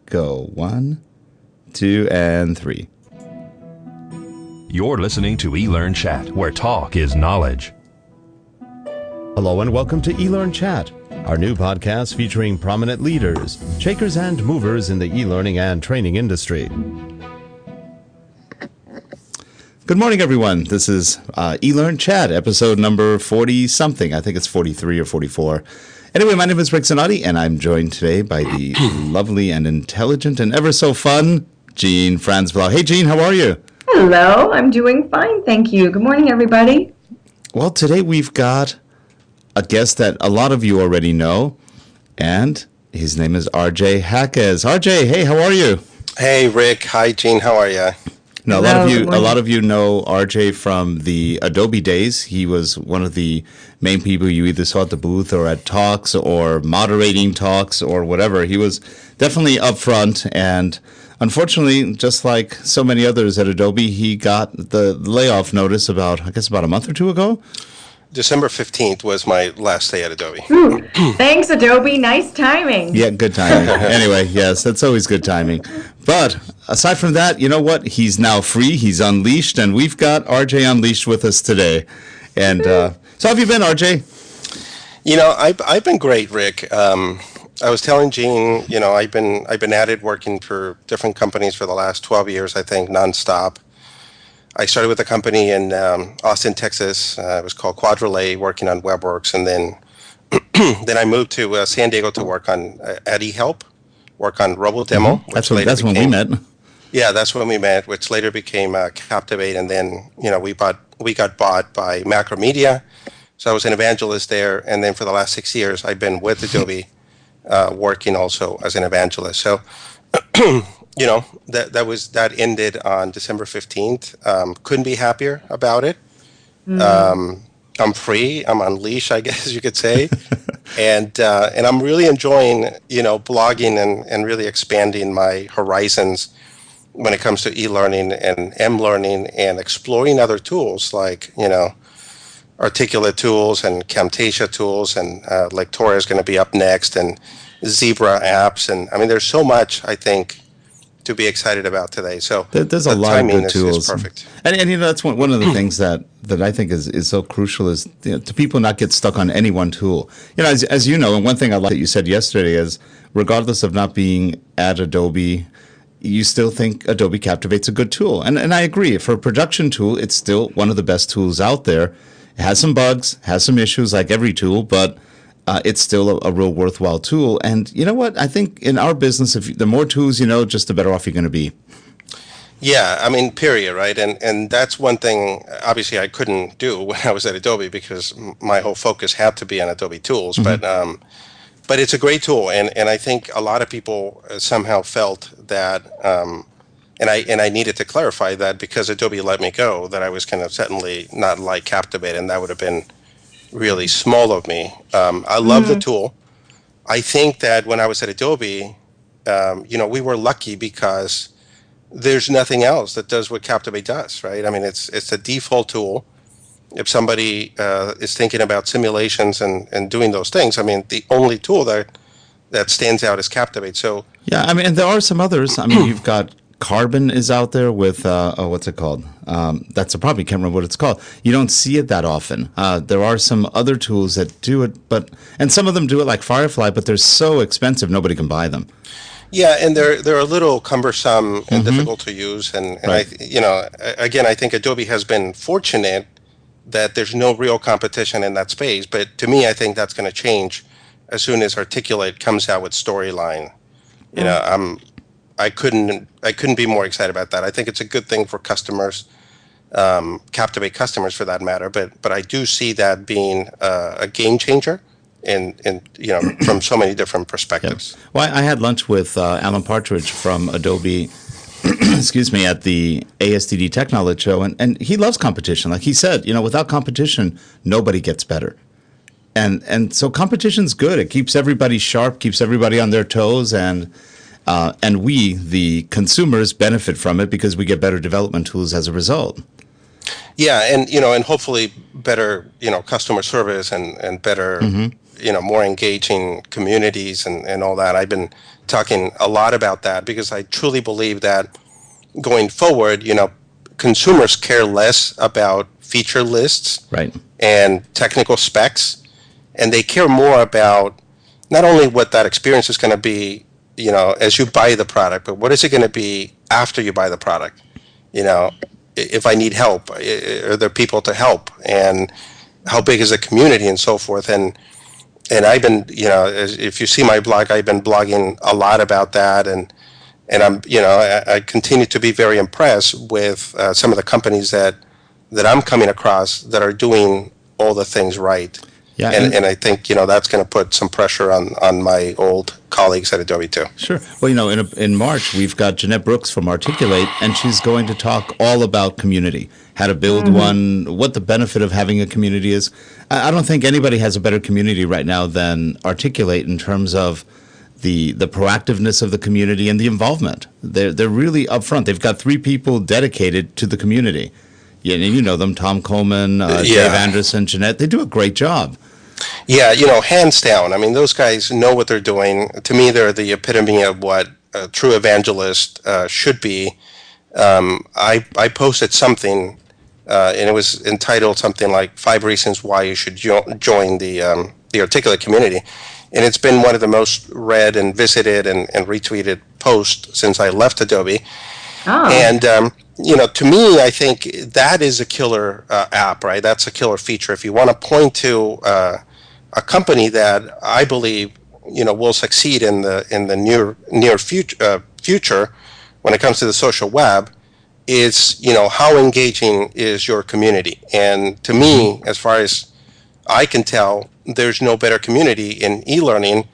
Go. 1, 2, and 3. You're listening to eLearnChat, where talk is knowledge. Hello and welcome to eLearnChat, our new podcast featuring prominent leaders, shakers and movers in the e-learning and training industry. Good morning, everyone. This is eLearnChat, episode number 40-something. I think it's 43 or 44. Anyway, my name is Rick Zanotti, and I'm joined today by the lovely and intelligent and ever so fun Jean Franzblau. Hey, Jean, how are you? Hello, I'm doing fine, thank you. Good morning, everybody. Well, today we've got a guest that a lot of you already know, and his name is RJ Jacquez. RJ, hey, how are you? Hey, Rick. Hi, Jean. How are you? Now, a lot of you know RJ from the Adobe days. He was one of the main people you either saw at the booth or at talks or moderating talks or whatever. He was definitely up front, and unfortunately, just like so many others at Adobe, he got the layoff notice about a month or two ago. December 15th was my last day at Adobe. Ooh, thanks, Adobe. Nice timing. Yeah, good timing. Anyway, yes, that's always good timing. But aside from that, you know what? He's now free. He's unleashed, and we've got RJ Unleashed with us today. And so how have you been, RJ? You know, I've been great, Rick. I was telling Jean, you know, I've been at it working for different companies for the last 12 years, I think, nonstop. I started with a company in Austin, Texas. It was called Quadrelay, working on WebWorks, and then I moved to San Diego to work on at eHelp, work on RoboDemo. Mm-hmm. That's when we met. Yeah, that's when we met, which later became Captivate, and then we got bought by Macromedia. So I was an evangelist there, and then for the last 6 years, I've been with Adobe, working also as an evangelist. So. That ended on December 15th. Couldn't be happier about it. I'm free. I'm unleashed, I guess you could say. and I'm really enjoying, blogging and really expanding my horizons when it comes to e-learning and m-learning and exploring other tools like, Articulate tools and Camtasia tools, and Lectora is going to be up next, and Zebra apps. And I mean, there's so much, I think, to be excited about today. So there's a lot of good tools. Is perfect. And that's one of the things that I think is so crucial is to people not get stuck on any one tool. As you know, and one thing I like that you said yesterday is, regardless of not being at Adobe, you still think Adobe Captivate's a good tool. And I agree. For a production tool, it's still one of the best tools out there. It has some bugs, has some issues like every tool, but it's still a real worthwhile tool. And you know what? I think in our business, the more tools you know, just the better off you're going to be. Yeah, I mean, period, right? And that's one thing, obviously, I couldn't do when I was at Adobe because my whole focus had to be on Adobe tools. Mm-hmm. But it's a great tool. And I think a lot of people somehow felt that, and I needed to clarify that because Adobe let me go, that I was kind of certainly not like Captivate, and that would have been really small of me. I love the tool. I think that when I was at Adobe, we were lucky because there's nothing else that does what Captivate does, right? I mean, it's a default tool. If somebody is thinking about simulations and doing those things, I mean, the only tool that stands out is Captivate. So yeah, I mean, and there are some others. I mean, you've got Carbon is out there with, what's it called? That's probably can't remember what it's called. You don't see it that often. There are some other tools that do it, and some of them do it like Firefly, but they're so expensive, nobody can buy them. Yeah, and they're a little cumbersome and difficult to use. And right. I think Adobe has been fortunate that there's no real competition in that space. But to me, I think that's going to change as soon as Articulate comes out with Storyline. I couldn't be more excited about that. I think it's a good thing for customers, Captivate customers for that matter. But I do see that being a game changer in from so many different perspectives. Yeah. Well, I had lunch with Alan Partridge from Adobe, excuse me, at the ASTD Tech Knowledge Show, and he loves competition. Like he said, without competition, nobody gets better. And so competition's good. It keeps everybody sharp, keeps everybody on their toes, and we, the consumers, benefit from it because we get better development tools as a result. Yeah, and hopefully better, customer service and better, more engaging communities and all that. I've been talking a lot about that because I truly believe that going forward, consumers care less about feature lists Right. and technical specs, and they care more about not only what that experience is going to be, as you buy the product, but what is it going to be after you buy the product? If I need help, are there people to help, and how big is the community and so forth? And I've been, if you see my blog, I've been blogging a lot about that, and I'm, I continue to be very impressed with some of the companies that I'm coming across that are doing all the things right. Yeah, and I think that's going to put some pressure on my old colleagues at Adobe too. Sure. Well, in March we've got Jeanette Brooks from Articulate, and she's going to talk all about community, how to build one, what the benefit of having a community is. I don't think anybody has a better community right now than Articulate in terms of the proactiveness of the community and the involvement. They're really upfront. They've got 3 people dedicated to the community. Yeah, and you know them, Tom Coleman, Dave Anderson, Jeanette. They do a great job. Yeah, hands down. I mean, those guys know what they're doing. To me, they're the epitome of what a true evangelist should be. I posted something, and it was entitled something like 5 Reasons Why You Should Join the Articulate Community. And it's been one of the most read and visited and retweeted posts since I left Adobe. Oh. And, to me, I think that is a killer app, right? That's a killer feature. If you want to point to a company that I believe, will succeed in the near future when it comes to the social web, is, how engaging is your community? And to me, as far as I can tell, there's no better community in e-learning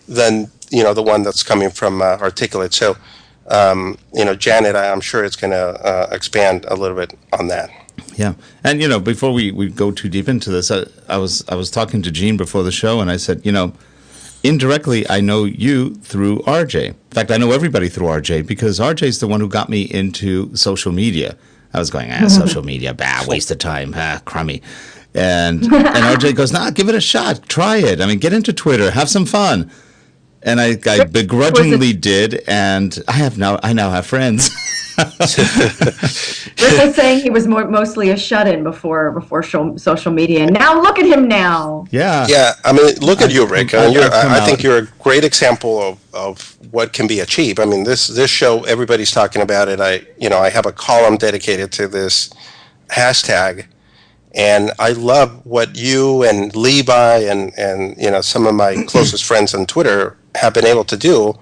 than, the one that's coming from Articulate. So, Janet, I'm sure it's going to expand a little bit on that. Yeah. And, before we go too deep into this, I was talking to Gene before the show, and I said, indirectly, I know you through RJ. In fact, I know everybody through RJ because RJ is the one who got me into social media. I was going, social media, waste of time, crummy. And RJ goes, give it a shot. Try it. I mean, get into Twitter. Have some fun. And I begrudgingly did, and I now have friends. Rick was saying he was mostly a shut-in before social media, and now look at him now. Yeah. Yeah, I mean, look at you, Rick. I think you're a great example of what can be achieved. I mean, this show, everybody's talking about it. I have a column dedicated to this hashtag. And I love what you and Levi and some of my closest friends on Twitter have been able to do.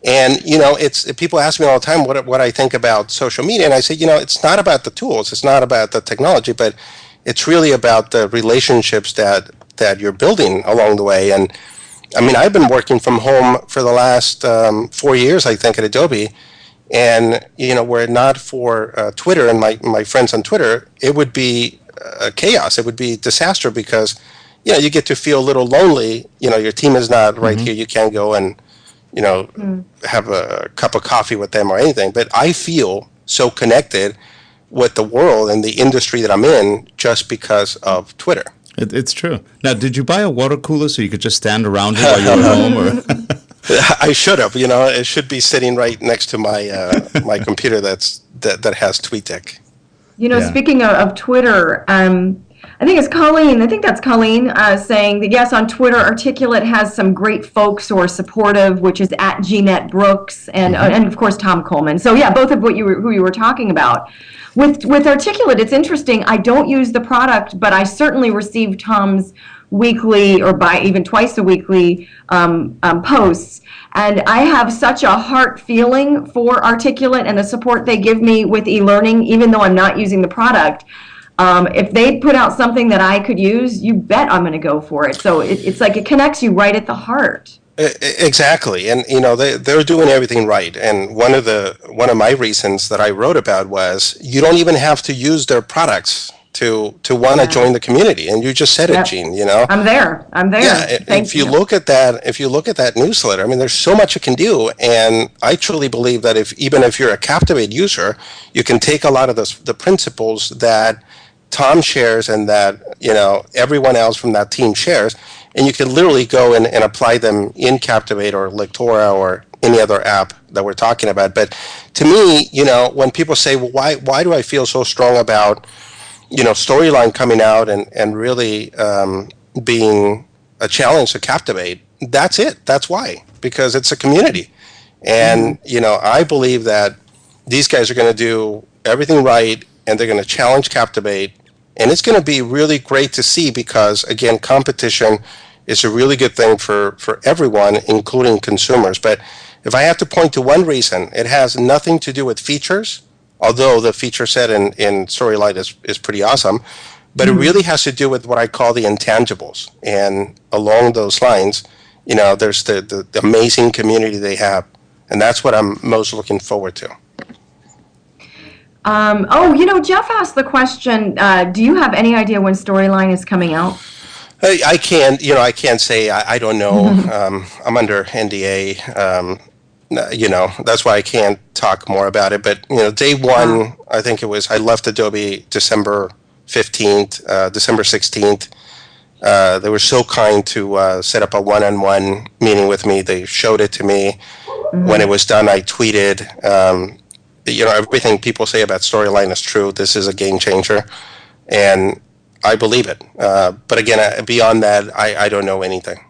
And it's people ask me all the time what I think about social media, and I say it's not about the tools, it's not about the technology, but it's really about the relationships that you're building along the way. And I mean, I've been working from home for the last 4 years, I think, at Adobe. And were it not for Twitter and my friends on Twitter, it would be chaos. It would be disaster because, you get to feel a little lonely. Your team is not right here. You can't go and, have a cup of coffee with them or anything. But I feel so connected with the world and the industry that I'm in just because of Twitter. It's true. Now, did you buy a water cooler so you could just stand around it while you were home? Or? I should have. It should be sitting right next to my my computer that has TweetDeck. Speaking of Twitter, I think it's Colleen. I think that's Colleen saying that, yes, on Twitter, Articulate has some great folks who are supportive, which is at Jeanette Brooks and of course, Tom Coleman. So, yeah, both of who you were talking about. With Articulate, it's interesting. I don't use the product, but I certainly receive Tom's weekly or even twice a weekly posts. And I have such a heart feeling for Articulate and the support they give me with e-learning, even though I'm not using the product. If they put out something that I could use, you bet I'm going to go for it. So it's like it connects you right at the heart. Exactly, and they're doing everything right. And one of my reasons that I wrote about was you don't even have to use their products to want to join the community. And you just said it, Gene. I'm there. Yeah, if you look at that newsletter, I mean, there's so much you can do. And I truly believe that even if you're a Captivate user, you can take a lot of the principles that Tom shares and that everyone else from that team shares, and you can literally go and apply them in Captivate or Lectora or any other app that we're talking about. But to me, when people say, well, why do I feel so strong about, Storyline coming out and really being a challenge to Captivate, that's it. That's why, because it's a community. And, I believe that these guys are going to do everything right, and they're going to challenge Captivate. And it's going to be really great to see because, again, competition is a really good thing for everyone, including consumers. But if I have to point to one reason, it has nothing to do with features, although the feature set in Storylight is pretty awesome. But it really has to do with what I call the intangibles. And along those lines, there's the amazing community they have. And that's what I'm most looking forward to. Jeff asked the question, do you have any idea when Storyline is coming out? I can't say. I don't know. I'm under NDA. That's why I can't talk more about it. But, day one, I think it was, I left Adobe December 15th, December 16th. They were so kind to set up a one-on-one meeting with me. They showed it to me. When it was done, I tweeted, everything people say about Storyline is true. This is a game changer. And I believe it. But again, beyond that, I don't know anything.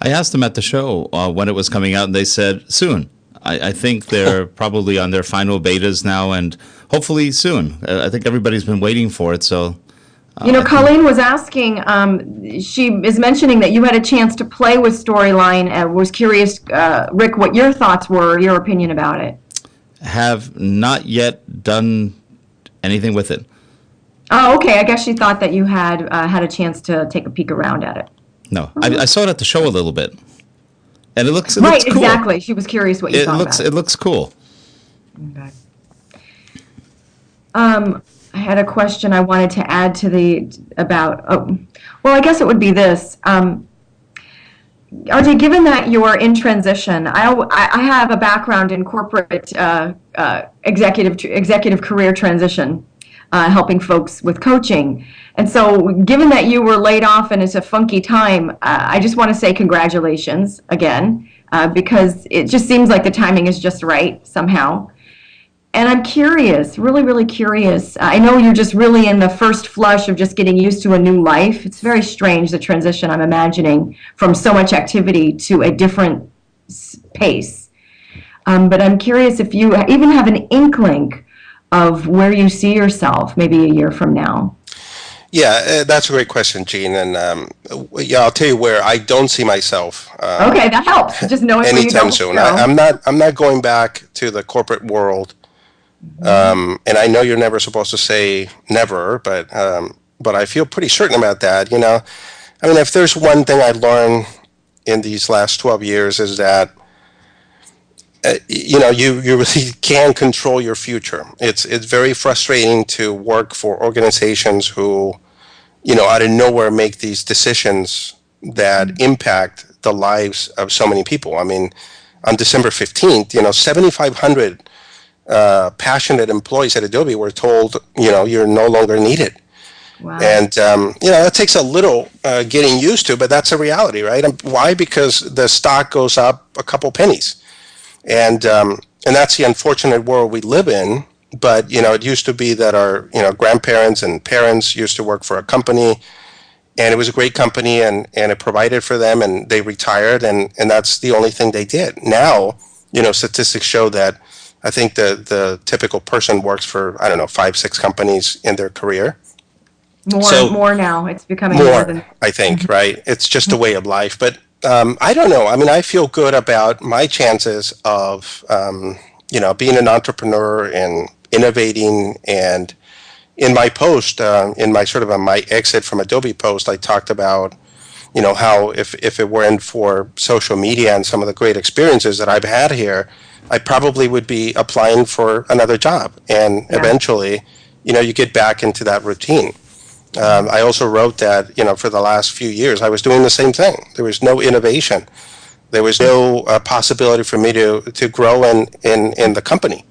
I asked them at the show when it was coming out, and they said soon. I think they're probably on their final betas now, and hopefully soon. I think everybody's been waiting for it. So, Colleen was asking. She is mentioning that you had a chance to play with Storyline. Was curious, Rick, what your thoughts were, your opinion about it. Have not yet done anything with it. Oh, okay. I guess she thought that you had had a chance to take a peek around at it. No, I saw it at the show a little bit, and it looks cool. Exactly. She was curious what you thought about it. It looks cool. Okay. I had a question I wanted to add to I guess it would be this. RJ, given that you're in transition, I have a background in corporate executive career transition, helping folks with coaching. And so given that you were laid off and it's a funky time, I just want to say congratulations again, because it just seems like the timing is just right somehow. And I'm curious, really, really curious. I know you're just really in the first flush of just getting used to a new life. It's very strange, the transition, I'm imagining, from so much activity to a different pace. But I'm curious if you even have an inkling of where you see yourself maybe a year from now. Yeah, that's a great question, Gene. And I'll tell you where I don't see myself. Okay, that helps. Just knowing where you don't soon. I'm not going back to the corporate world. And I know you're never supposed to say never, but I feel pretty certain about that. If there's one thing I learned in these last 12 years is that you really can control your future. It's very frustrating to work for organizations who, out of nowhere make these decisions that impact the lives of so many people. On December 15th, 7,500 passionate employees at Adobe were told, you're no longer needed. Wow. And, that takes a little getting used to, but that's a reality, right? Why? Because the stock goes up a couple pennies. And that's the unfortunate world we live in. But, it used to be that our, grandparents and parents used to work for a company, and it was a great company, and it provided for them, and they retired, and that's the only thing they did. Now, statistics show that I think the typical person works for, 5-6 companies in their career. More now. It's becoming more than, I think, right? It's just a way of life. But I don't know. I feel good about my chances of, being an entrepreneur and innovating. And in my post, in my sort of my exit from Adobe post, I talked about, how if it weren't for social media and some of the great experiences that I've had here, I probably would be applying for another job. And eventually, you get back into that routine. I also wrote that, for the last few years, I was doing the same thing. There was no innovation. There was no possibility for me to grow in the company.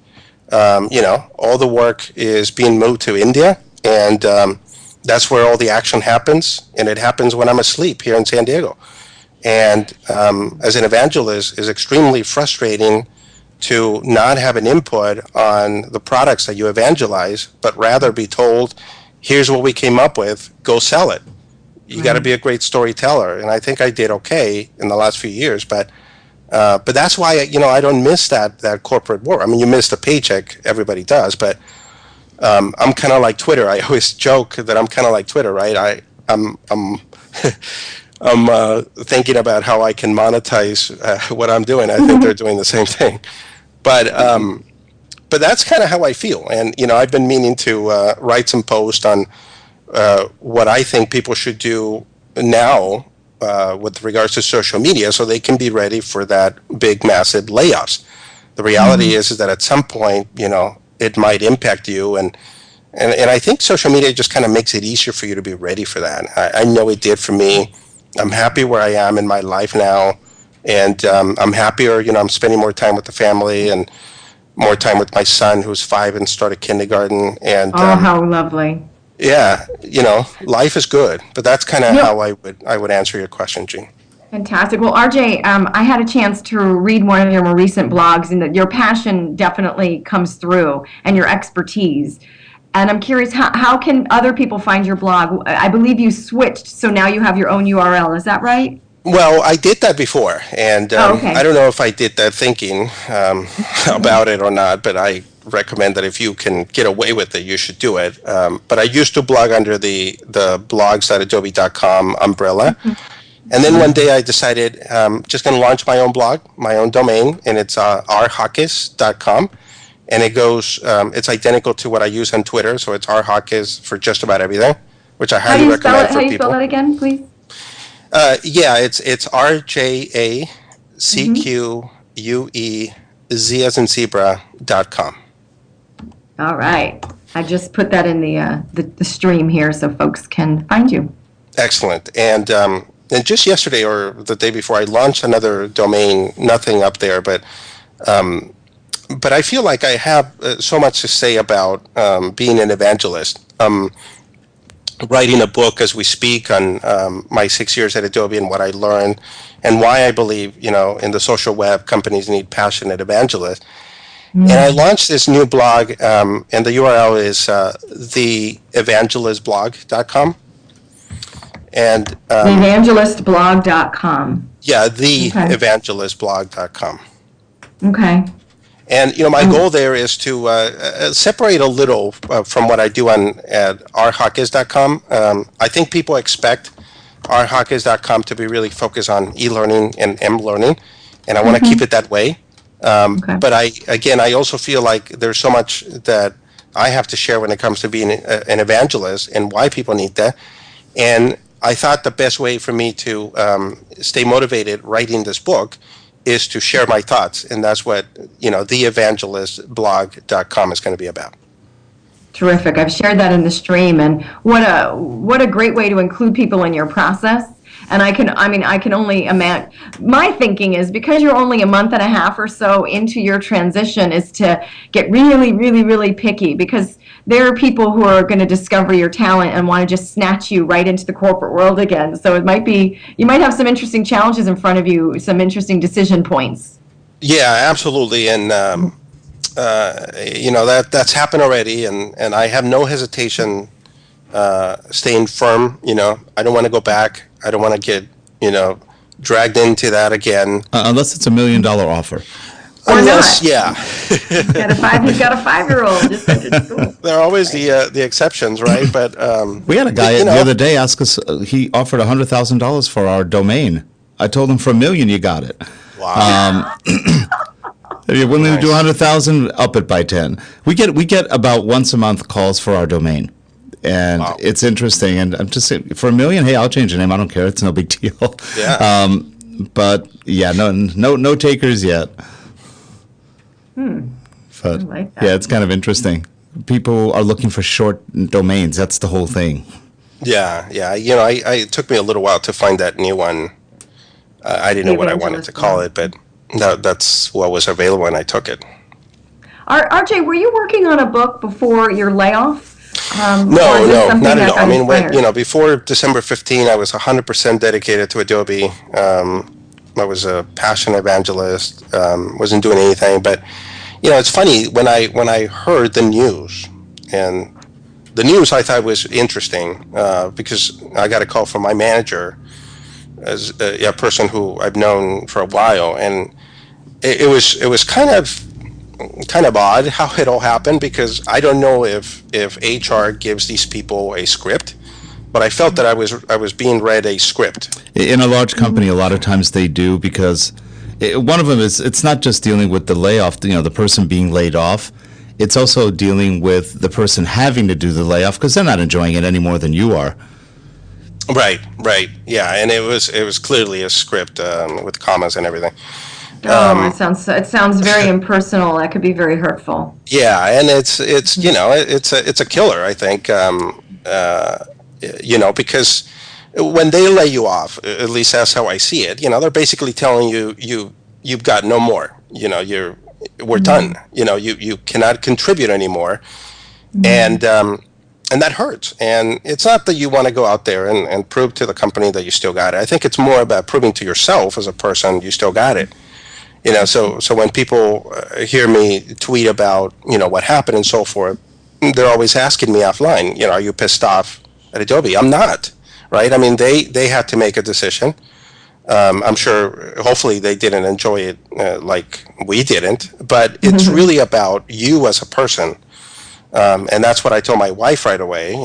All the work is being moved to India, and That's where all the action happens, and it happens when I'm asleep here in San Diego. And as an evangelist, it's extremely frustrating to not have an input on the products that you evangelize, but rather be told, here's what we came up with, go sell it. You got to be a great storyteller. And I think I did okay in the last few years, but that's why, I don't miss that corporate world. I mean, you miss the paycheck, everybody does, but I'm kind of like Twitter. I always joke that I'm kind of like Twitter, right? I'm I'm thinking about how I can monetize what I'm doing. I think they're doing the same thing, but that's kind of how I feel. And I've been meaning to write some post on what I think people should do now with regards to social media, so they can be ready for that big, massive layoffs. The reality is that at some point, it might impact you, and I think social media just kind of makes it easier for you to be ready for that. I know it did for me. I'm happy where I am in my life now, and I'm happier. I'm spending more time with the family and more time with my son, who's 5 and started kindergarten. And how lovely! Yeah, life is good. But that's kind of how I would answer your question, Jean. Fantastic. Well, RJ, I had a chance to read one of your more recent blogs, and that your passion definitely comes through, and your expertise. And I'm curious, how can other people find your blog? I believe you switched, so now you have your own URL. Is that right? Well, I did that before, and okay. I don't know if I did that thinking about it or not, but I recommend that if you can get away with it, you should do it. But I used to blog under the blogs.adobe.com umbrella. And then one day I decided just going to launch my own blog, my own domain, and it's rhawkes.com. And it goes, it's identical to what I use on Twitter, so it's rhawkes for just about everything, which I highly recommend for people. How do you spell that again, please? It's RJACQUEZ as in zebra.com. All right. I just put that in the stream here so folks can find you. Excellent. And just yesterday or the day before, I launched another domain, nothing up there, but I feel like I have so much to say about being an evangelist. Writing a book as we speak on my 6 years at Adobe and what I learned, and why I believe, in the social web, companies need passionate evangelists. And I launched this new blog, and the URL is theevangelistblog.com. And theevangelistblog.com. Yeah, theevangelistblog.com. Okay. And my goal there is to separate a little from what I do at rhawkes.com. I think people expect rhawkes.com to be really focused on e-learning and m-learning, and I want to keep it that way. But I also feel like there's so much that I have to share when it comes to being an evangelist and why people need that. And I thought the best way for me to stay motivated writing this book is to share my thoughts, and that's what theevangelistblog.com is going to be about. Terrific. I've shared that in the stream, and what a great way to include people in your process. And I can only imagine. My thinking is, because you're only a month and a half or so into your transition, is to get really, really, really picky, because there are people who are going to discover your talent and want to just snatch you right into the corporate world again. So you might have some interesting challenges in front of you, some interesting decision points. Yeah, absolutely. And that's happened already, and I have no hesitation staying firm. I don't want to go back. I don't want to get dragged into that again. Unless it's $1 million offer. Unless, yeah. He's got a 5-year-old just entered school. There are always the exceptions, right? But we had a guy the other day ask us. He offered $100,000 for our domain. I told him for $1 million you got it. Wow. If you're willing to do $100,000, up it by 10. We get about once a month calls for our domain, and it's interesting. And I'm just saying, for $1 million, hey, I'll change the name. I don't care. It's no big deal. Yeah. But yeah, no takers yet. But like that. Yeah, it's kind of interesting. People are looking for short domains. That's the whole thing. Yeah. It took me a little while to find that new one. I didn't know what I wanted to call it, but that's what was available, and I took it. RJ, were you working on a book before your layoff? Or is this something not at that all. got I mean, inspired? before December 15, I was 100% dedicated to Adobe. I was a passion evangelist. Wasn't doing anything, but it's funny when I heard the news, and the news I thought was interesting because I got a call from my manager, as a person who I've known for a while, and it was kind of odd how it all happened, because I don't know if HR gives these people a script, but I felt that I was being read a script. In a large company, a lot of times they do, because one of them is, it's not just dealing with the layoff, the person being laid off. It's also dealing with the person having to do the layoff because they're not enjoying it any more than you are. Right, yeah, and it was clearly a script with commas and everything. It sounds very impersonal. That could be very hurtful. Yeah, and it's a killer, I think. Because when they lay you off, at least that's how I see it. They're basically telling you've got no more. We're done. You cannot contribute anymore, and that hurts. And it's not that you want to go out there and prove to the company that you still got it. I think it's more about proving to yourself as a person you still got it. So when people hear me tweet about, what happened and so forth, they're always asking me offline, are you pissed off at Adobe? I'm not, right? I mean, they had to make a decision. I'm sure, hopefully they didn't enjoy it like we didn't, but it's really about you as a person. And that's what I told my wife right away,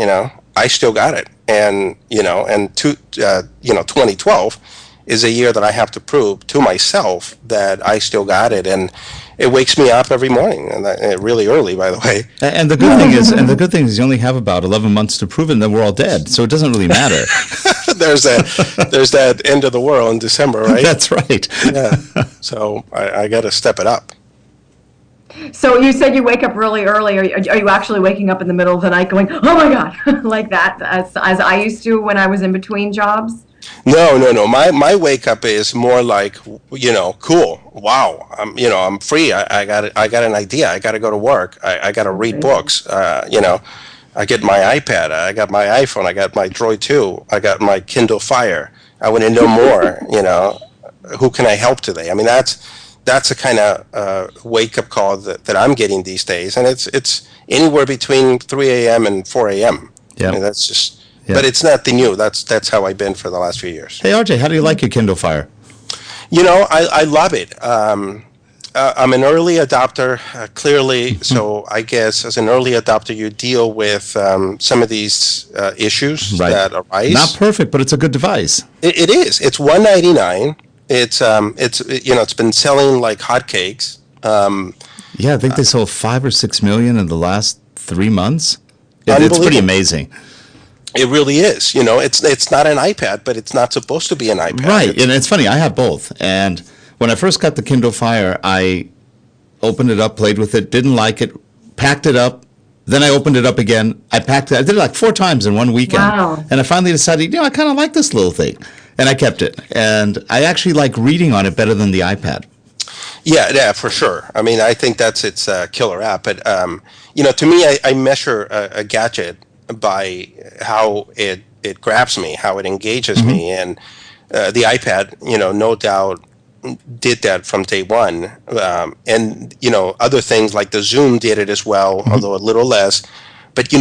I still got it. And, 2012 is a year that I have to prove to myself that I still got it, and it wakes me up every morning, and really early, by the way. And the good thing is, you only have about 11 months to prove it, and then we're all dead, so it doesn't really matter. There's that end of the world in December, right? That's right. Yeah. So I got to step it up. So you said you wake up really early. Are you actually waking up in the middle of the night going, "Oh my God," like that, as I used to when I was in between jobs? No. My wake up is more like, cool. Wow. I'm free. I got an idea. I got to go to work. I got to read books. I get my iPad. I got my iPhone. I got my Droid 2. I got my Kindle Fire. I want to know more. Who can I help today? I mean, that's a kind of wake up call that I'm getting these days, and it's anywhere between 3 a.m. and 4 a.m. Yeah. I mean, that's just. Yeah. But it's not the new. That's how I've been for the last few years. Hey, RJ, how do you like your Kindle Fire? I love it. I'm an early adopter, clearly. So I guess as an early adopter, you deal with some of these issues that arise. Not perfect, but it's a good device. It is. It's $199. It's been selling like hotcakes. Yeah, I think they sold 5 or 6 million in the last 3 months. It's pretty amazing. It really is. It's not an iPad, but it's not supposed to be an iPad. Right, and it's funny. I have both. And when I first got the Kindle Fire, I opened it up, played with it, didn't like it, packed it up. Then I opened it up again. I packed it. I did it like 4 times in one weekend. Wow. And I finally decided, I kind of like this little thing. And I kept it. And I actually like reading on it better than the iPad. Yeah, for sure. I mean, I think that's its killer app. But, to me, I measure a gadget by how it grabs me, how it engages me. And the iPad, no doubt did that from day one. And, other things like the Zoom did it as well, although a little less. But, the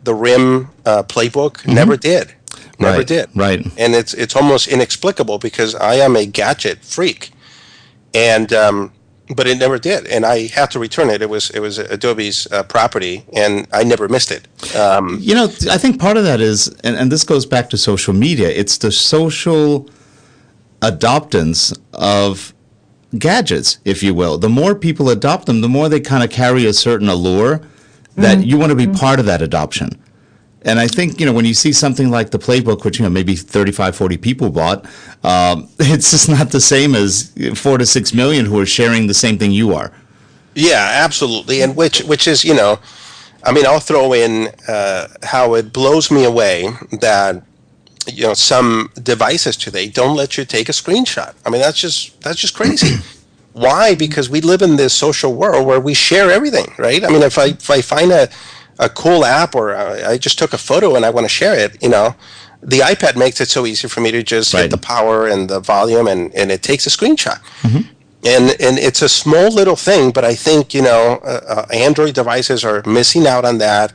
RIM playbook never did. Never did. Right. And it's almost inexplicable because I am a gadget freak. And but it never did, and I had to return it. It was Adobe's property, and I never missed it. I think part of that is, and this goes back to social media. It's the social adoptance of gadgets, if you will. The more people adopt them, the more they kind of carry a certain allure that you want to be part of that adoption. And I think, when you see something like the playbook, which, maybe 35, 40 people bought, it's just not the same as 4 to 6 million who are sharing the same thing you are. Yeah, absolutely. And which is, I'll throw in how it blows me away that, some devices today don't let you take a screenshot. I mean, that's just crazy. Why? Because we live in this social world where we share everything, right? I mean, if I find a cool app, or I just took a photo and I want to share it, the iPad makes it so easy for me to just hit the power and the volume, and it takes a screenshot. And it's a small little thing, but I think, Android devices are missing out on that.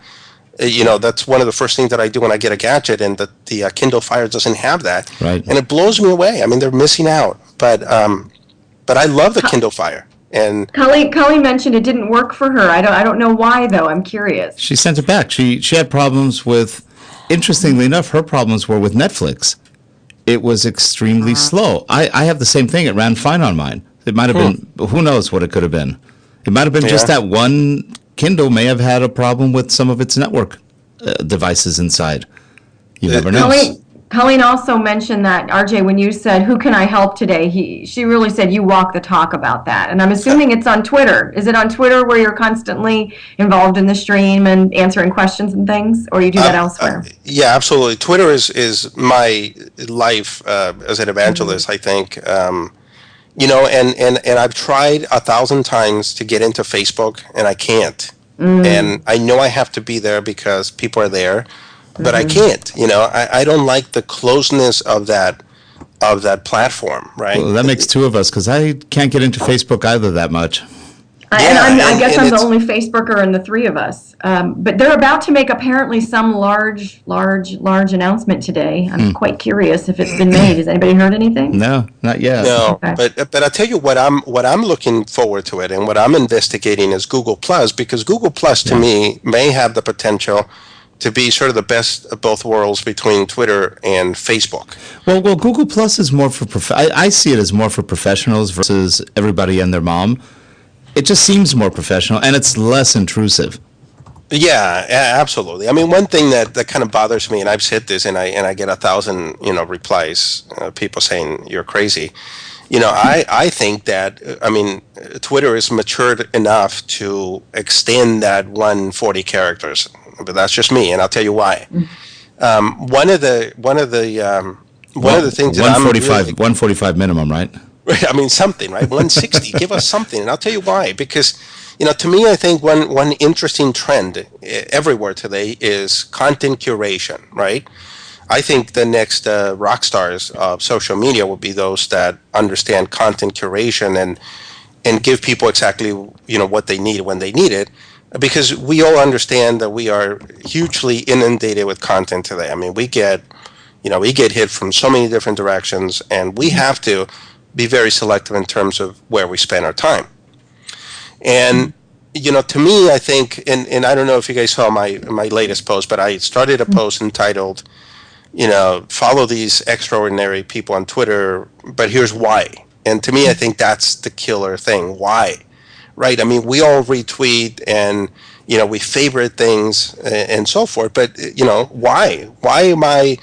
That's one of the first things that I do when I get a gadget, and the Kindle Fire doesn't have that. Right. And it blows me away. I mean, they're missing out. But I love the Kindle Fire. And Colleen mentioned it didn't work for her. I don't know why, though. I'm curious. She sent it back. She had problems with, interestingly enough, her problems were with Netflix. It was extremely slow. I have the same thing. It ran fine on mine. It might have been, who knows what it could have been. It might have been just that one Kindle may have had a problem with some of its network devices inside. You never know. Colleen also mentioned that, RJ, when you said, who can I help today, she really said you walk the talk about that. And I'm assuming it's on Twitter. Is it on Twitter where you're constantly involved in the stream and answering questions and things, or you do that elsewhere? Yeah, absolutely. Twitter is my life as an evangelist, I think. And I've tried 1,000 times to get into Facebook, and I can't. And I know I have to be there because people are there, but I can't. I don't like the closeness of that platform, right? Well, that makes two of us, because I can't get into Facebook either that much. I guess I'm the only Facebooker in the three of us. But they're about to make apparently some large announcement today. I'm quite curious if it's been made. Has anybody heard anything? No, not yet. No, okay. but I'll tell you what I'm looking forward to it, and what I'm investigating is Google Plus, because Google Plus to me may have the potential to be sort of the best of both worlds between Twitter and Facebook. Well, Google Plus is more for I see it as more for professionals versus everybody and their mom. It just seems more professional, and it's less intrusive. Yeah, absolutely. I mean, one thing that kind of bothers me, and I've said this, and I get 1,000 replies, people saying you're crazy. I think that Twitter is matured enough to extend that 140 characters, but that's just me, and I'll tell you why. One of the things that 145 minimum, right? I mean, something, right? 160. Give us something, and I'll tell you why. Because, to me, I think one interesting trend everywhere today is content curation, right? I think the next rock stars of social media will be those that understand content curation and give people exactly, what they need when they need it. Because we all understand that we are hugely inundated with content today. I mean, we get hit from so many different directions, and we have to be very selective in terms of where we spend our time. And, to me, I think, and I don't know if you guys saw my latest post, but I started a post entitled, follow these extraordinary people on Twitter, but here's why. And to me, I think that's the killer thing. Why? Right? I mean, we all retweet and, we favorite things and so forth, but, why? Why am I,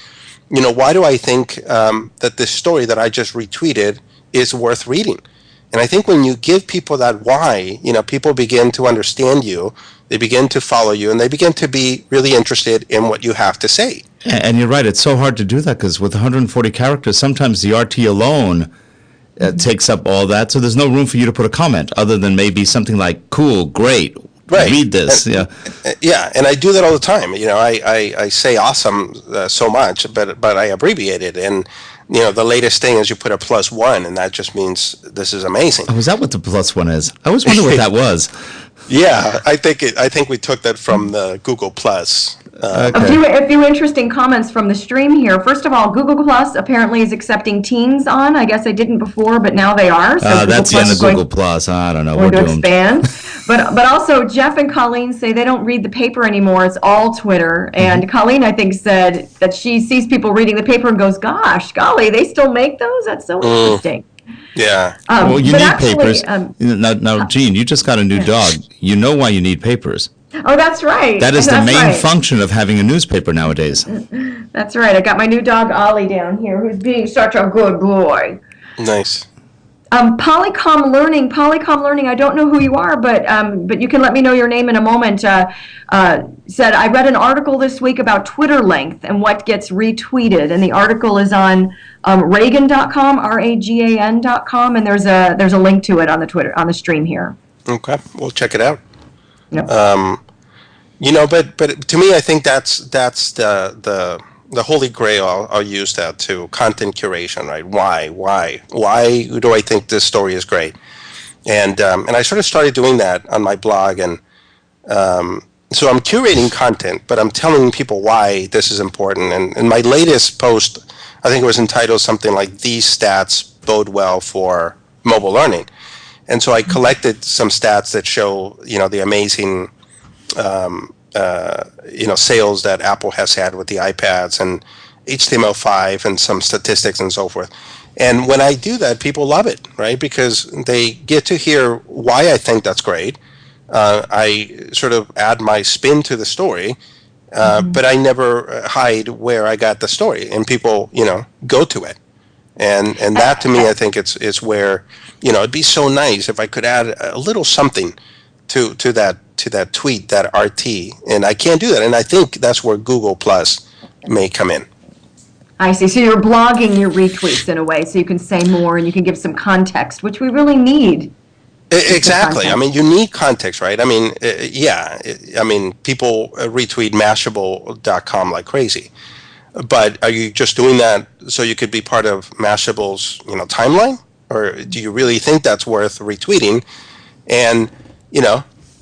why do I think that this story that I just retweeted is worth reading? And I think when you give people that why, people begin to understand you, they begin to follow you, and they begin to be really interested in what you have to say. And you're right, it's so hard to do that, because with 140 characters, sometimes the RT alone takes up all that, so there's no room for you to put a comment, other than maybe something like, cool, great, read this. Yeah, and I do that all the time. I say awesome so much, but I abbreviate it, and the latest thing is you put a +1, and that just means this is amazing. Oh, is that what the +1 is? I always wondered what that was. Yeah, I think we took that from the Google Plus. Okay. A few interesting comments from the stream here. First of all, Google Plus apparently is accepting teens on. I guess they didn't before, but now they are. So that's the end of Google Plus. I don't know. We're going to expand. But also, Jeff and Colleen say they don't read the paper anymore. It's all Twitter. And Colleen, I think, said that she sees people reading the paper and goes, gosh, golly, they still make those? That's so interesting. Yeah. Well, you need papers. Now, Gene, you just got a new dog. You know why you need papers. Oh, that's right. That is the main function of having a newspaper nowadays. That's right. I got my new dog, Ollie, down here, who's being such a good boy. Nice. Polycom Learning, I don't know who you are, but you can let me know your name in a moment, said, I read an article this week about Twitter length and what gets retweeted, and the article is on Ragan.com, RAGAN.com, and there's a link to it on the stream here. Okay, we'll check it out. Yep. But to me, I think that's the holy grail. I'll use that to content curation, right? Why do I think this story is great? And I sort of started doing that on my blog, and so I'm curating content, but I'm telling people why this is important. And my latest post, I think it was entitled something like "These Stats Bode Well for Mobile Learning," and so I collected some stats that show the amazing sales that Apple has had with the iPads and HTML5 and some statistics and so forth. And when I do that, people love it, right? Because they get to hear why I think that's great. I sort of add my spin to the story, but I never hide where I got the story, and people, go to it. And that to me, I think it's where, it'd be so nice if I could add a little something to that tweet, that RT, and I can't do that. And I think that's where Google Plus may come in. I see. So you're blogging your retweets in a way, so you can say more and you can give some context, which we really need. Exactly. I mean, you need context, right? I mean, people retweet Mashable.com like crazy. But are you just doing that so you could be part of Mashable's, timeline? Or do you really think that's worth retweeting? And,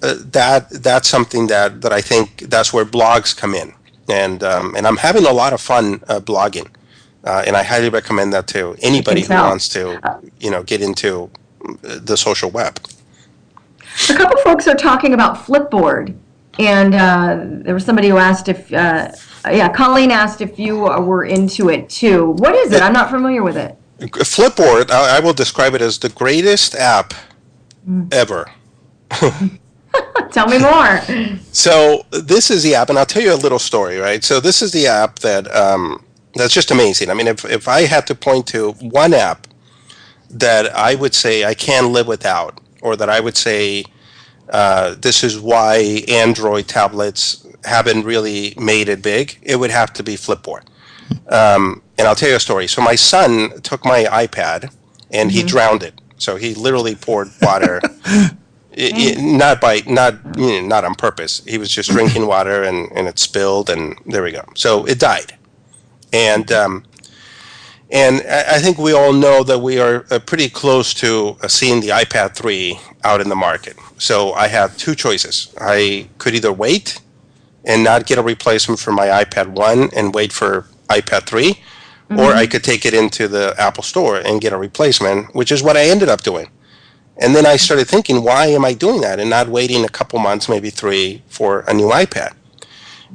that's something that I think that's where blogs come in. And I'm having a lot of fun blogging. And I highly recommend that to anybody who wants to, get into the social web. A couple folks are talking about Flipboard. And there was somebody who asked if, Colleen asked if you were into it too. What is it? I'm not familiar with it. Flipboard, I will describe it as the greatest app ever. Tell me more. So this is the app, and I'll tell you a little story, right? So this is the app that that's just amazing. I mean, if I had to point to one app that I would say I can't live without, or that I would say this is why Android tablets haven't really made it big, it would have to be Flipboard. And I'll tell you a story. So my son took my iPad and he drowned it. So he literally poured water. Not on purpose. He was just drinking water and it spilled, and there we go. So it died. And I think we all know that we are pretty close to seeing the iPad 3 out in the market. So I have two choices. I could either wait and not get a replacement for my iPad 1 and wait for iPad 3, or I could take it into the Apple Store and get a replacement, which is what I ended up doing. And then I started thinking, why am I doing that and not waiting a couple months, maybe 3, for a new iPad?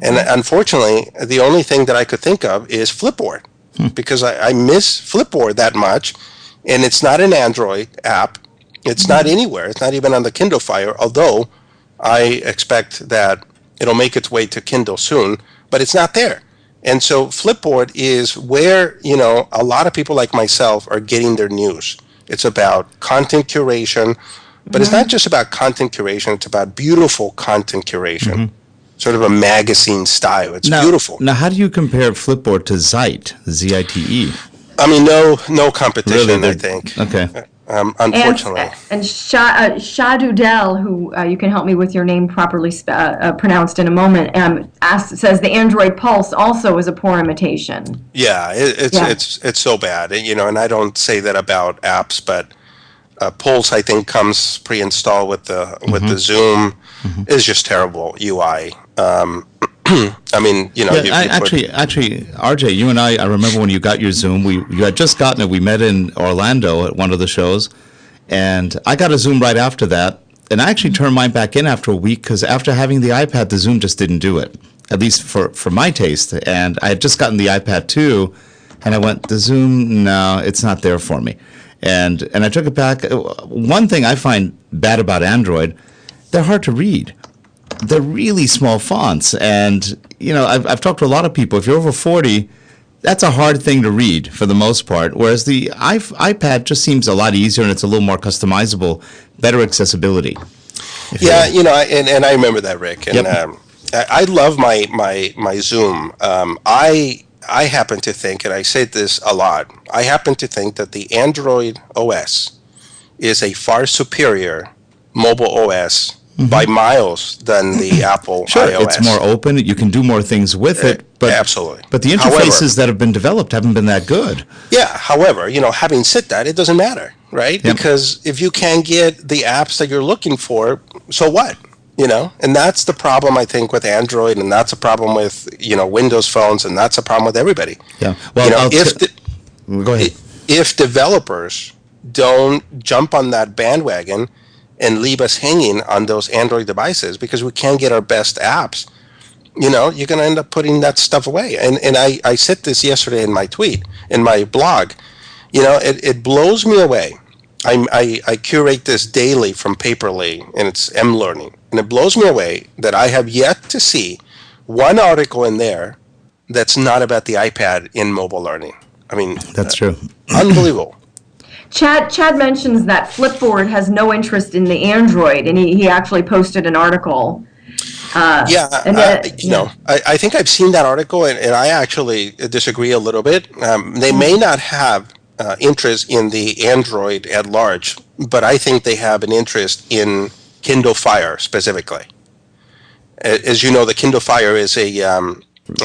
And unfortunately, the only thing that I could think of is Flipboard, because I miss Flipboard that much, and it's not an Android app. It's not anywhere. It's not even on the Kindle Fire, although I expect that it'll make its way to Kindle soon, but it's not there. And so Flipboard is where, a lot of people like myself are getting their news. It's about content curation, but it's not just about content curation. It's about beautiful content curation, sort of a magazine style. It's beautiful. Now, how do you compare Flipboard to Zite, Z-I-T-E? I mean, no competition, really, I think. Okay. Unfortunately. And Shadudel, who you can help me with your name properly pronounced in a moment, says the Android Pulse also is a poor imitation. Yeah, it's so bad, and I don't say that about apps, but Pulse I think comes pre-installed with the Zoom. Is just terrible UI. I mean, actually, RJ, you and I remember when you got your Zoom. You had just gotten it. We met in Orlando at one of the shows, and I got a Zoom right after that. And I actually turned mine back in after a week because after having the iPad, the Zoom just didn't do it, at least for my taste. And I had just gotten the iPad 2, and I went, the Zoom, no, it's not there for me. And I took it back. One thing I find bad about Android, they're hard to read. They're really small fonts, and I've talked to a lot of people. If you're over 40, that's a hard thing to read for the most part. Whereas the iPad just seems a lot easier, and it's a little more customizable, better accessibility. Yeah, and I remember that, Rick. And I love my Zoom. I happen to think, and I say this a lot, I happen to think that the Android OS is a far superior mobile OS by miles than the Apple Sure, iOS. it's more open. You can do more things with it. But absolutely. But the interfaces that have been developed haven't been that good. Yeah. However, having said that, it doesn't matter, right? Yep. Because if you can't get the apps that you're looking for, so what? And that's the problem, I think, with Android, and that's a problem with Windows phones, and that's a problem with everybody. Yeah. Well, go ahead. If developers don't jump on that bandwagon and leave us hanging on those Android devices because we can't get our best apps, you're going to end up putting that stuff away. And I said this yesterday in my blog. It blows me away. I curate this daily from Paperly, and it's eLearning. And it blows me away that I have yet to see one article in there that's not about the iPad in mobile learning. I mean, that's true. Unbelievable. Chad mentions that Flipboard has no interest in the Android, and he actually posted an article. I think I've seen that article, and I actually disagree a little bit. They may not have interest in the Android at large, but I think they have an interest in Kindle Fire specifically. As you know, the Kindle Fire is a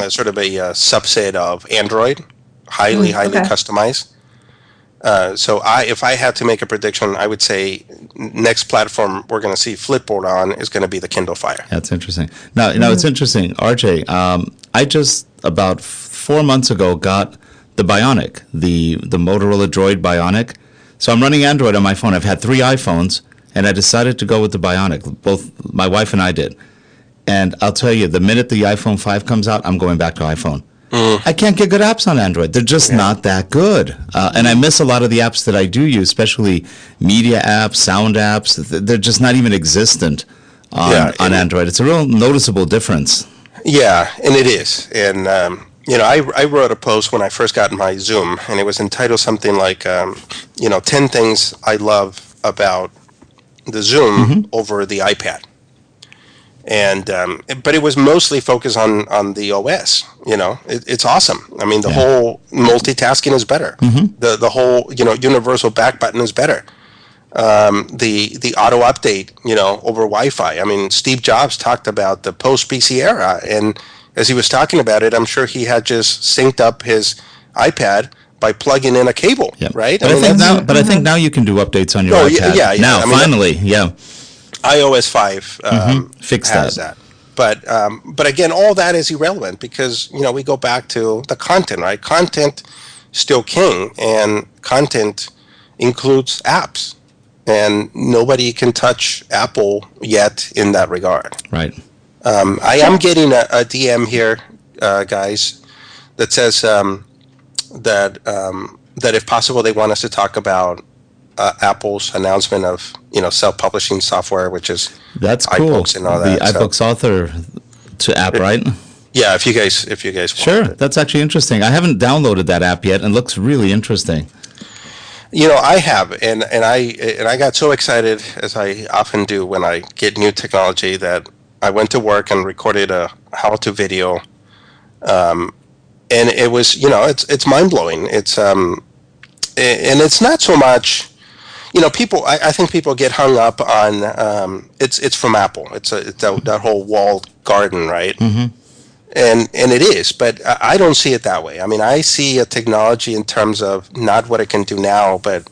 sort of a subset of Android, highly customized. So if I had to make a prediction, I would say next platform we're going to see Flipboard on is going to be the Kindle Fire. That's interesting. Now, it's interesting, RJ. I just about 4 months ago got the Bionic, the Motorola Droid Bionic. So I'm running Android on my phone. I've had 3 iPhones, and I decided to go with the Bionic. Both my wife and I did. And I'll tell you, the minute the iPhone 5 comes out, I'm going back to iPhone. I can't get good apps on Android. They're just not that good. And I miss a lot of the apps that I do use, especially media apps, sound apps. They're just not even existent on Android. It's a real noticeable difference. Yeah, and it is. And, I wrote a post when I first got my Zoom, and it was entitled something like, 10 things I love about the Zoom over the iPad. And but it was mostly focused on the OS. It's awesome. I mean, the whole multitasking is better. The whole universal back button is better. The auto update over Wi-Fi. I mean, Steve Jobs talked about the post PC era, and as he was talking about it, I'm sure he had just synced up his iPad by plugging in a cable, right? But I think now you can do updates on your iPad. Now, finally. iOS 5 fixed has that. But again, all that is irrelevant because, we go back to the content, right? Content still king, and content includes apps. And nobody can touch Apple yet in that regard. Right. I am getting a DM here, guys, that says that if possible, they want us to talk about Apple's announcement of self-publishing software, which is that's cool. iBooks and all that. The iBooks author to app, right? Yeah, if you guys sure, want it. That's actually interesting. I haven't downloaded that app yet, and it looks really interesting. I have, and I got so excited, as I often do when I get new technology, that I went to work and recorded a how-to video, and it was it's mind-blowing. It's and it's not so much. People. I think people get hung up on. It's from Apple. It's that whole walled garden, right? And it is, but I don't see it that way. I mean, I see a technology in terms of not what it can do now, but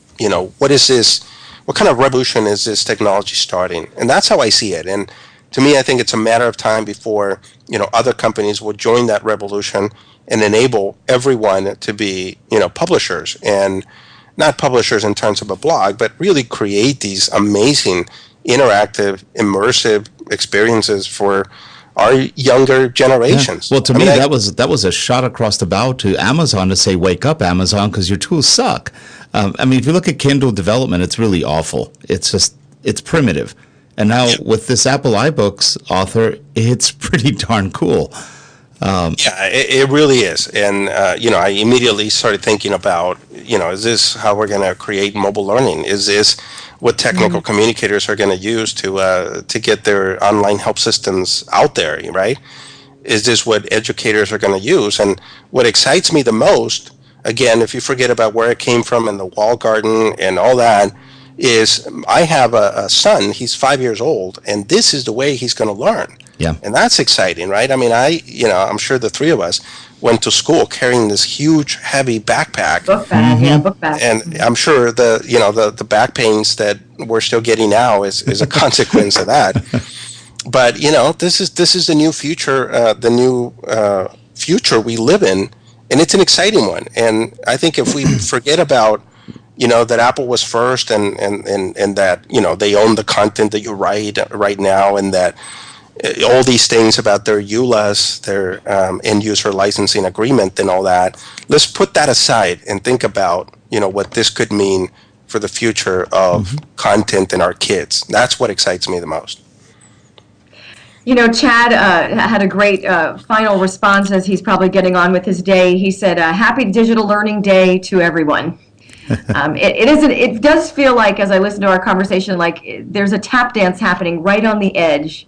what is this? What kind of revolution is this technology starting? And that's how I see it. And to me, I think it's a matter of time before other companies will join that revolution and enable everyone to be publishers, and not publishers in terms of a blog, but really create these amazing, interactive, immersive experiences for our younger generations. Yeah. Well, to me, that was a shot across the bow to Amazon to say, "Wake up, Amazon, because your tools suck." I mean, if you look at Kindle development, it's really awful. It's primitive. And now with this Apple iBooks author, it's pretty darn cool. It really is. And, I immediately started thinking about, is this how we're going to create mobile learning? Is this what technical communicators are going to use to get their online help systems out there, right? Is this what educators are going to use? And what excites me the most, again, if you forget about where it came from and the wall garden and all that, is I have a son, he's 5 years old, and this is the way he's going to learn. Yeah. And that's exciting, right? I mean, I'm sure the three of us went to school carrying this huge, heavy backpack. Book bag, yeah, book bag. And I'm sure the back pains that we're still getting now is a consequence of that. But, this is the new future, future we live in, and it's an exciting one. And I think if we forget about, that Apple was first and that, they own the content that you write right now, and that all these things about their EULAs, their end user licensing agreement and all that, let's put that aside and think about, what this could mean for the future of content and our kids. That's what excites me the most. Chad had a great final response as he's probably getting on with his day. He said, happy Digital Learning Day to everyone. It does feel like, as I listen to our conversation, like there's a tap dance happening right on the edge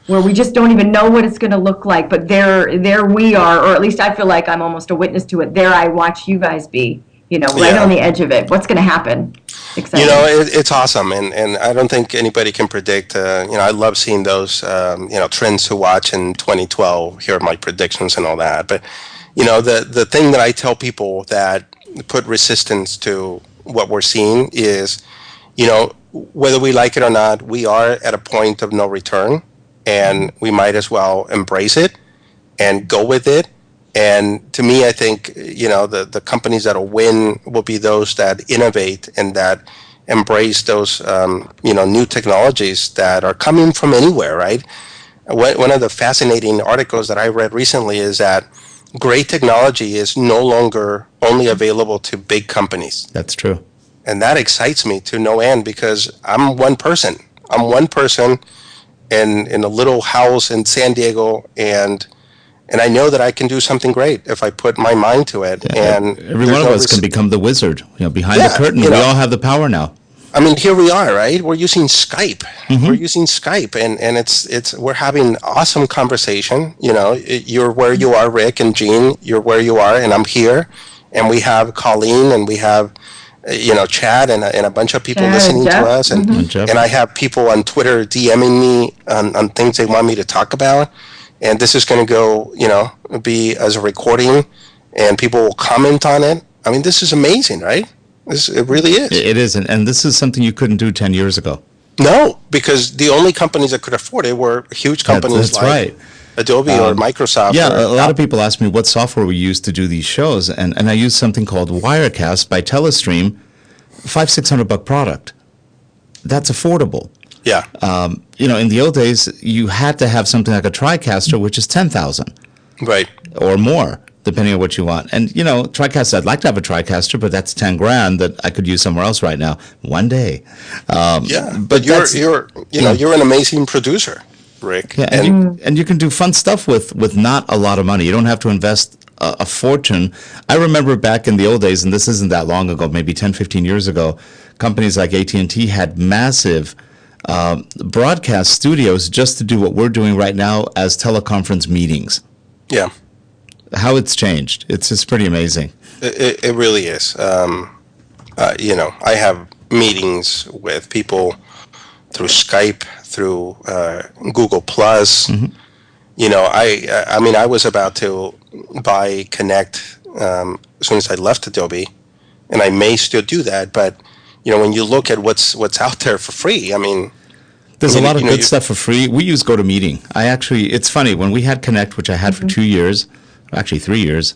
where we just don't even know what it's going to look like, but there we are, or at least I feel like I'm almost a witness to it. There I watch you guys be, right on the edge of it. What's going to happen? Exciting. It's awesome, and I don't think anybody can predict. I love seeing those, trends to watch in 2012. Here are my predictions and all that. But, the thing that I tell people that put resistance to what we're seeing is, whether we like it or not, we are at a point of no return, and we might as well embrace it and go with it. And to me, I think, the companies that will win will be those that innovate and that embrace those, new technologies that are coming from anywhere, right? One of the fascinating articles that I read recently is that great technology is no longer only available to big companies. That's true. And that excites me to no end, because I'm one person. In a little house in San Diego, and I know that I can do something great if I put my mind to it. Yeah, and every one of us can become the wizard. Behind the curtain, we all have the power now. I mean, here we are, right? We're using Skype. We're using Skype, and we're having awesome conversation. You're where you are, Rick and Gene. You're where you are, and I'm here. And we have Colleen, and we have Chad, and a bunch of people listening Jeff. to us, and I have people on Twitter DMing me on things they want me to talk about. And this is going to go, be as a recording, and people will comment on it. I mean, this is amazing, right? It really is. It is, and this is something you couldn't do 10 years ago. No, because the only companies that could afford it were huge companies like Adobe or Microsoft. Yeah, a lot of people ask me what software we use to do these shows, and I use something called Wirecast by Telestream, $500-600 product. That's affordable. Yeah. In the old days, you had to have something like a TriCaster, which is $10,000. Right. Or more, depending on what you want. And, TriCaster, I'd like to have a TriCaster, but that's $10,000 that I could use somewhere else right now. One day. But you're an amazing producer, Rick. Yeah, and you can do fun stuff with not a lot of money. You don't have to invest a fortune. I remember back in the old days, and this isn't that long ago, maybe 10, 15 years ago, companies like AT&T had massive broadcast studios just to do what we're doing right now as teleconference meetings. Yeah. How it's changed. It's just pretty amazing. It really is. I have meetings with people through Skype, through Google Plus. I was about to buy Connect as soon as I left Adobe, and I may still do that. But when you look at what's out there for free, there's a lot of good stuff for free. We use GoToMeeting. It's funny, when we had Connect, which I had for 2 years, actually 3 years,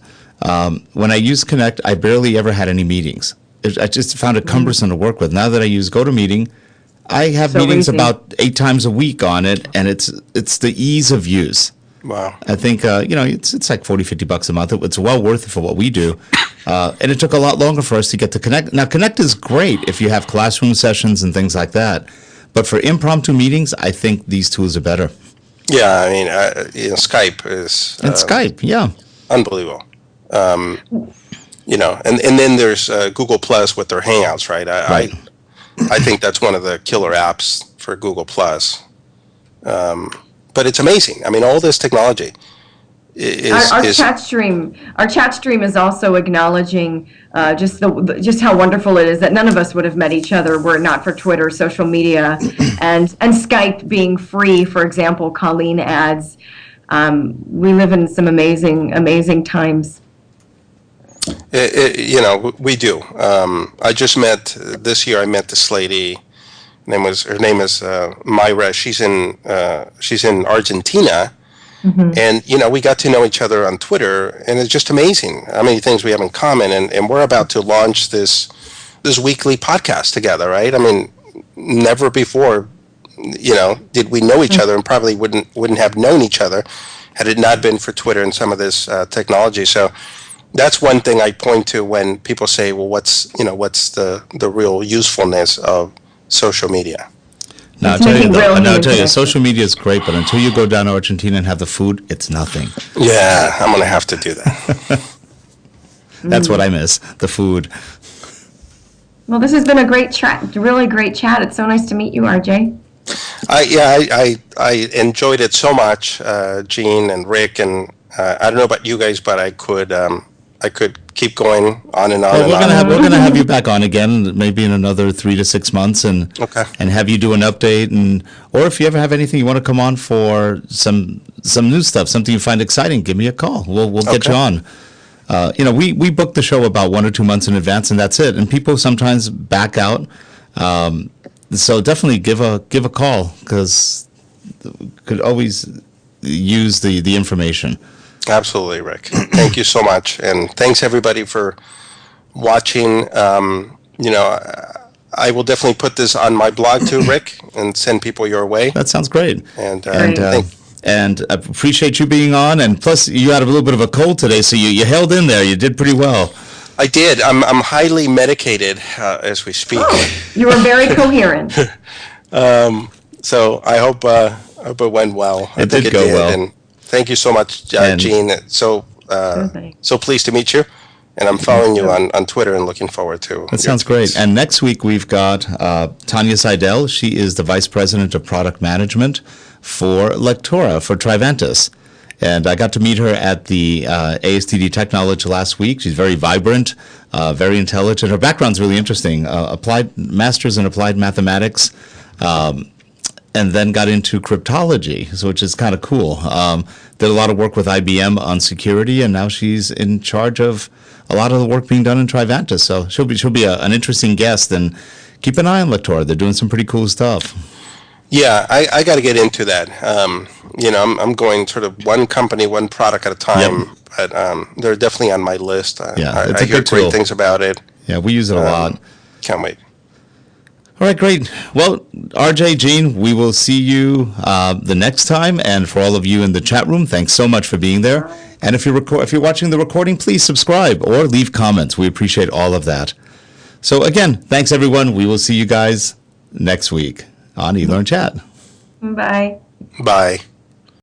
when I used Connect, I barely ever had any meetings. I just found it cumbersome to work with. Now that I use GoToMeeting, I have meetings about 8 times a week on it, and it's the ease of use. Wow. I think, it's like $40-50 a month. It's well worth it for what we do. And it took a lot longer for us to get to Connect. Now, Connect is great if you have classroom sessions and things like that. But for impromptu meetings, I think these tools are better. Yeah, Skype is... And Skype, yeah. Unbelievable. And then there's Google Plus with their Hangouts, right? Right. I think that's one of the killer apps for Google Plus. But it's amazing. All this technology. Our chat stream is also acknowledging just how wonderful it is that none of us would have met each other were it not for Twitter, social media, and Skype being free. For example, Colleen adds, we live in some amazing times. We do. I just met this year. I met this lady. Her name is Myra. She's in Argentina. Mm-hmm. And, we got to know each other on Twitter, and it's just amazing how many things we have in common. And we're about to launch this weekly podcast together, right? I mean, never before, did we know each other, and probably wouldn't have known each other had it not been for Twitter and some of this technology. So that's one thing I point to when people say, well, what's the real usefulness of social media? Now, I'll tell you, social media is great, but until you go down to Argentina and have the food, it's nothing. Yeah, I'm going to have to do that. That's what I miss, the food. Well, this has been a great chat, really great chat. It's so nice to meet you, RJ. I enjoyed it so much, Jean and Rick, and I don't know about you guys, but I could keep going on and on. Well, we're gonna have you back on again, maybe in another 3 to 6 months, and have you do an update, or if you ever have anything you want to come on for some new stuff, something you find exciting, give me a call. We'll get you on. We book the show about 1 or 2 months in advance, and that's it. And people sometimes back out, so definitely give a call, because could always use the information. Absolutely, Rick. Thank you so much, and thanks everybody for watching. I will definitely put this on my blog too, Rick, and send people your way. That sounds great. And I appreciate you being on. And plus, you had a little bit of a cold today, so you held in there. You did pretty well. I did. I'm highly medicated as we speak. Oh, you were very coherent. So I hope it went well. It did go well. And thank you so much, Jean. So pleased to meet you, and I'm following you on Twitter and looking forward to. That sounds great. And next week we've got Tanya Seidel. She is the Vice President of Product Management for Lectora for Trivantis, and I got to meet her at the ASTD Tech Knowledge last week. She's very vibrant, very intelligent. Her background's really interesting. Master's in Applied Mathematics. And then got into cryptology, which is kind of cool. Did a lot of work with IBM on security, and now she's in charge of a lot of the work being done in Trivantis. So she'll be an interesting guest, and keep an eye on Lectora. They're doing some pretty cool stuff. Yeah, I got to get into that. I'm going sort of one company, one product at a time, but they're definitely on my list. I hear great things about it. Yeah, we use it a lot. Can't wait. All right, great. Well, RJ, Jean, we will see you the next time. And for all of you in the chat room, thanks so much for being there. And if you're watching the recording, please subscribe or leave comments. We appreciate all of that. So again, thanks everyone. We will see you guys next week on eLearnChat. Bye. Bye.